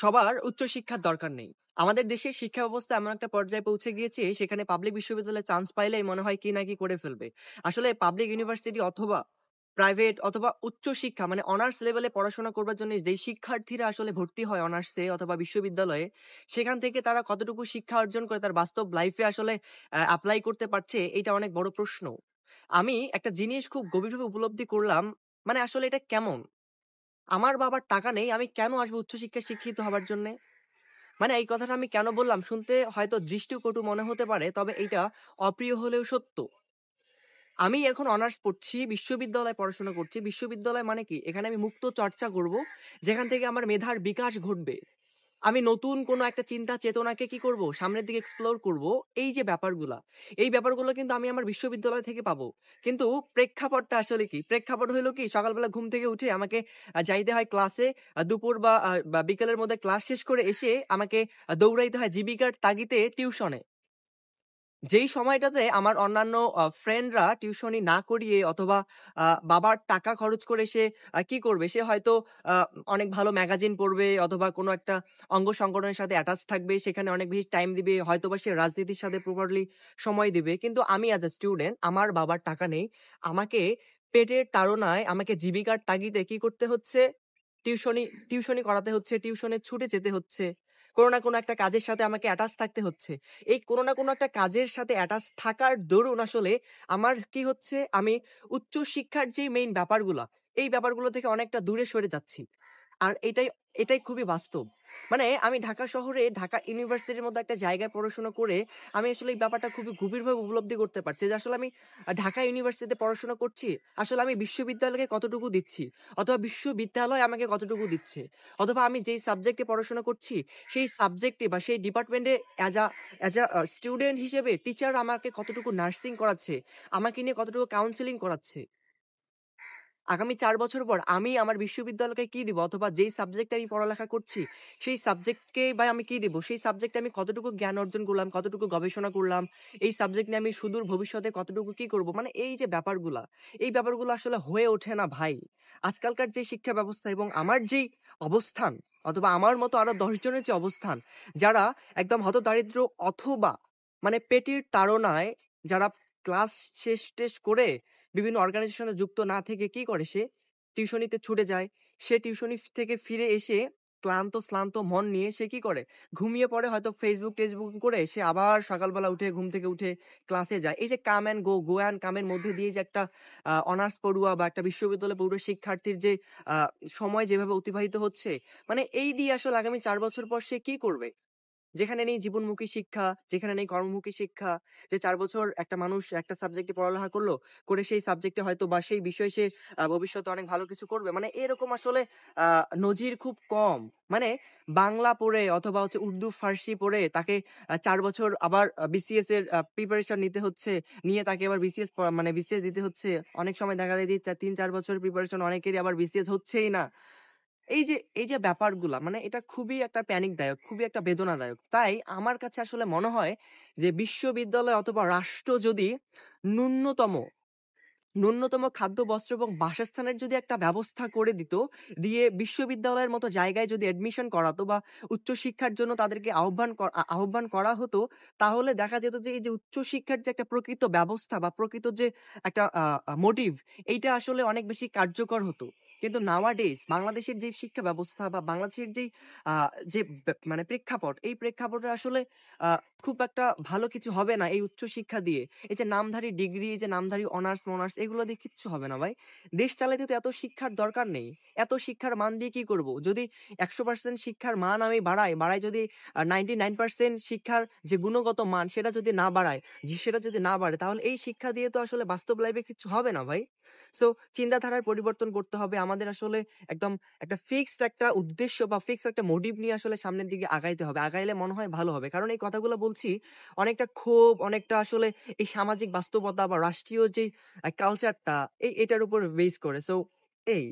সবার উচ্চশিক্ষার দরকার নেই। আমাদের দেশের শিক্ষা ব্যবস্থা এমন একটা পর্যায়ে পৌঁছে গিয়েছে, সেখানে পাবলিক বিশ্ববিদ্যালয়ে চান্স পাইলেই মনে হয় কি না কি করে ফেলবে। আসলে পাবলিক ইউনিভার্সিটি অথবা প্রাইভেট অথবা উচ্চশিক্ষা মানে অনার্স লেভেলে পড়াশোনা করবার জন্য যেই শিক্ষার্থীরা আসলে ভর্তি হয় অনার্সে অথবা বিশ্ববিদ্যালয়ে, সেখান থেকে তারা কতটুকু শিক্ষা অর্জন করে তার বাস্তব লাইফে আসলে এপ্লাই করতে পারছে, এইটা অনেক বড় প্রশ্ন। আমি একটা জিনিস খুব গভীরভাবে উপলব্ধি করলাম, মানে আসলে এটা কেমন? আমার বাবার টাকা নেই, আমি কেন আসবো উচ্চশিক্ষায় শিক্ষিত হবার জন্যে? মানে এই কথাটা আমি কেন বললাম শুনতে হয়তো দৃষ্টিকটু মনে হতে পারে, তবে এইটা অপ্রিয় হলেও সত্য। আমি এখন অনার্স পড়ছি, বিশ্ববিদ্যালয়ে পড়াশোনা করছি। বিশ্ববিদ্যালয় মানে কি? এখানে আমি মুক্ত চর্চা করব, যেখান থেকে আমার মেধার বিকাশ ঘটবে। আমি নতুন কোনো একটা চিন্তা চেতনাকে কি করব? সামনের দিকে এক্সপ্লোর করব। এই যে ব্যাপারগুলা, এই ব্যাপারগুলো কিন্তু আমি আমার বিশ্ববিদ্যালয় থেকে পাবো। কিন্তু প্রেক্ষাপটটা আসলে কি? প্রেক্ষাপট হইলো কি? সকালবেলা ঘুম থেকে উঠে আমাকে যাইতে হয় ক্লাসে, দুপুর বা বিকেলের মধ্যে ক্লাস শেষ করে এসে আমাকে দৌড়াইতে হয় জীবিকার তাগিদে টিউশনে। যেই সময়টাতে আমার অন্যান্য ফ্রেন্ডরা টিউশনি না করিয়ে অথবা বাবার টাকা খরচ করে সে কি করবে? সে হয়তো আ অনেক ভালো ম্যাগাজিন পড়বে অথবা কোনো একটা অঙ্গ সংগঠনের সাথে অ্যাটাচ থাকবে। সেখানে অনেক বেশি টাইম দিবে। হয়তোবা সে রাজনীতির সাথে প্রপারলি সময় দিবে। কিন্তু আমি অ্যাজ আ স্টুডেন্ট, আমার বাবার টাকা নেই। আমাকে পেটের তাড়নায় আমাকে জীবিকার তাগিদে কি করতে হচ্ছে? টিউশনি করাতে হচ্ছে, টিউশনে ছুটে যেতে হচ্ছে। কোনো না কোনো একটা কাজের সাথে আমাকে অ্যাটাচ থাকতে হচ্ছে। এই কোনো না কোনো একটা কাজের সাথে অ্যাটাচ থাকার দরুন আসলে আমার কি হচ্ছে, আমি উচ্চশিক্ষার যে মেইন ব্যাপারগুলা, এই ব্যাপারগুলো থেকে অনেকটা দূরে সরে যাচ্ছি। আর এটাই খুবই বাস্তব। মানে আমি ঢাকা শহরে ঢাকা ইউনিভার্সিটির মতো একটা জায়গায় পড়াশোনা করে আমি আসলে এই ব্যাপারটা খুবই গভীরভাবে উপলব্ধি করতে পারছি যে আসলে আমি ঢাকা ইউনিভার্সিটিতে পড়াশোনা করছি। আসলে আমি বিশ্ববিদ্যালয়কে কতটুকু দিচ্ছি? অথবা বিশ্ববিদ্যালয় আমাকে কতটুকু দিচ্ছে? অথবা আমি যেই সাবজেক্টে পড়াশোনা করছি, সেই সাবজেক্টে বা সেই ডিপার্টমেন্টে অ্যাজ আ স্টুডেন্ট হিসেবে টিচার আমাকে কতটুকু নার্সিং করাচ্ছে? আমাকে নিয়ে কতটুকু কাউন্সেলিং করাচ্ছে? আগামী ৪ বছর পর আমি আমার বিশ্ববিদ্যালয়কে কি দিব? অথবা যেই সাবজেক্টে আমি পড়ালেখা করছি, সেই সাবজেক্টকে বা আমি কি দিব? সেই সাবজেক্টে আমি কতটুকু জ্ঞান অর্জন করলাম, কতটুকু গবেষণা করলাম, এই সাবজেক্ট নিয়ে আমি সুদূর ভবিষ্যতে কতটুকু কি করব? মানে এই যে ব্যাপারগুলা, এই ব্যাপারগুলো আসলে হয়ে ওঠে না ভাই। আজকালকার যে শিক্ষা ব্যবস্থা এবং আমার যেই অবস্থান অথবা আমার মতো আরো ১০ জনের যে অবস্থান, যারা একদম হতদারিদ্র অথবা মানে পেটের তাড়নায় যারা ক্লাস শেষ-টেস করে বিভিন্ন অর্গানাইজেশনে যুক্ত না থেকে কি করে সে? টিউশনিতে ছুটে যায়। সে টিউশনি থেকে ফিরে এসে ক্লান্ত-শ্লান্ত মন নিয়ে সে কি করে? ঘুমিয়ে পড়ে, হয়তো Facebook-টেসবুক করে সে আবার সকালবেলা উঠে ঘুম থেকে উঠে ক্লাসে যায়। এই যে কাম অ্যান্ড গো অ্যান্ড কাম এর মধ্যে দিয়ে যে একটা অনার্স পড়ুয়া বা একটা বিশ্ববিদ্যালয়ে পড়ুয়া শিক্ষার্থীর যে আ সময় যেভাবে অতিবাহিত হচ্ছে, মানে এই দিয়ে আসলে আগামী ৪ বছর পর সে কি করবে? যেখানে নেই জীবনমুখী শিক্ষা, যেখানে নেই কর্মমুখী শিক্ষা, যে ৪ বছর একটা মানুষ একটা সাবজেক্টে পড়ালেখা করলো, করে সেই সাবজেক্টে হয়তো বা সেই বিষয়ে সে ভবিষ্যতে অনেক ভালো কিছু করবে। মানে এরকম আসলে আ নজির খুব কম। মানে বাংলা পড়ে অথবা হচ্ছে উর্দু, ফার্সি পড়ে তাকে ৪ বছর আবার বিসিএস এর প্রিপারেশন নিতে হচ্ছে। নিয়ে তাকে আবার বিসিএস দিতে হচ্ছে। অনেক সময় দেখা যায় যে ৩-৪ বছরের প্রিপারেশন অনেকেরই আবার বিসিএস হচ্ছেই না। এই যে ব্যাপারগুলা মানে এটা খুবই একটা প্যানিকদায়ক, খুবই একটা বেদনাদায়ক। তাই আমার কাছে আসলে মনে হয় যে বিশ্ববিদ্যালয় অথবা রাষ্ট্র যদি ন্যূনতম ন্যূনতম খাদ্য, বস্ত্র এবং বাসস্থানের যদি একটা ব্যবস্থা করে দিত, দিয়ে বিশ্ববিদ্যালয়ের মতো জায়গায় যদি অ্যাডমিশন করাতো বা উচ্চশিক্ষার জন্য তাদেরকে আহ্বান করা হতো, তাহলে দেখা যেত যে এই যে উচ্চশিক্ষার যে একটা প্রকৃত ব্যবস্থা বা প্রকৃত যে একটা মোটিভ, এইটা আসলে অনেক বেশি কার্যকর হতো। কিন্তু নাওয়াডেজ বাংলাদেশের যে শিক্ষা ব্যবস্থা বা বাংলাদেশের যেই আ যে মানে প্রেক্ষাপট, এই প্রেক্ষাপটে আসলে আ খুব একটা ভালো কিছু হবে না এই উচ্চশিক্ষা দিয়ে। এই যে নামধারী ডিগ্রি, এই যে নামধারী অনার্স-মনার্স এগুলো দিয়ে কিচ্ছু হবে না ভাই। দেশ চালাইতে তো এত শিক্ষার দরকার নেই। এত শিক্ষার মান দিয়ে কি করব? যদি ১০০% শিক্ষার মান আমি বাড়াই যদি 99% শিক্ষার যে গুণগত মান সেটা যদি না বাড়ায়, সেটা যদি না বাড়ে, তাহলে এই শিক্ষা দিয়ে তো আসলে বাস্তব লাইফে কিচ্ছু হবে না ভাই। সো চিন্তাধারার পরিবর্তন করতে হবে। আমাদের আসলে একদম একটা ফিক্সড একটা উদ্দেশ্য বা ফিক্সড একটা মোটিভ নিয়ে আসলে সামনের দিকে আগাইতে হবে। আগাইলে মনে হয় ভালো হবে। কারণ এই কথাগুলো বলছি অনেকটা ক্ষোভ, অনেকটা আসলে এই সামাজিক বাস্তবতা বা রাষ্ট্রীয় যে কালচারটা এটার উপর বেস করে। সো এই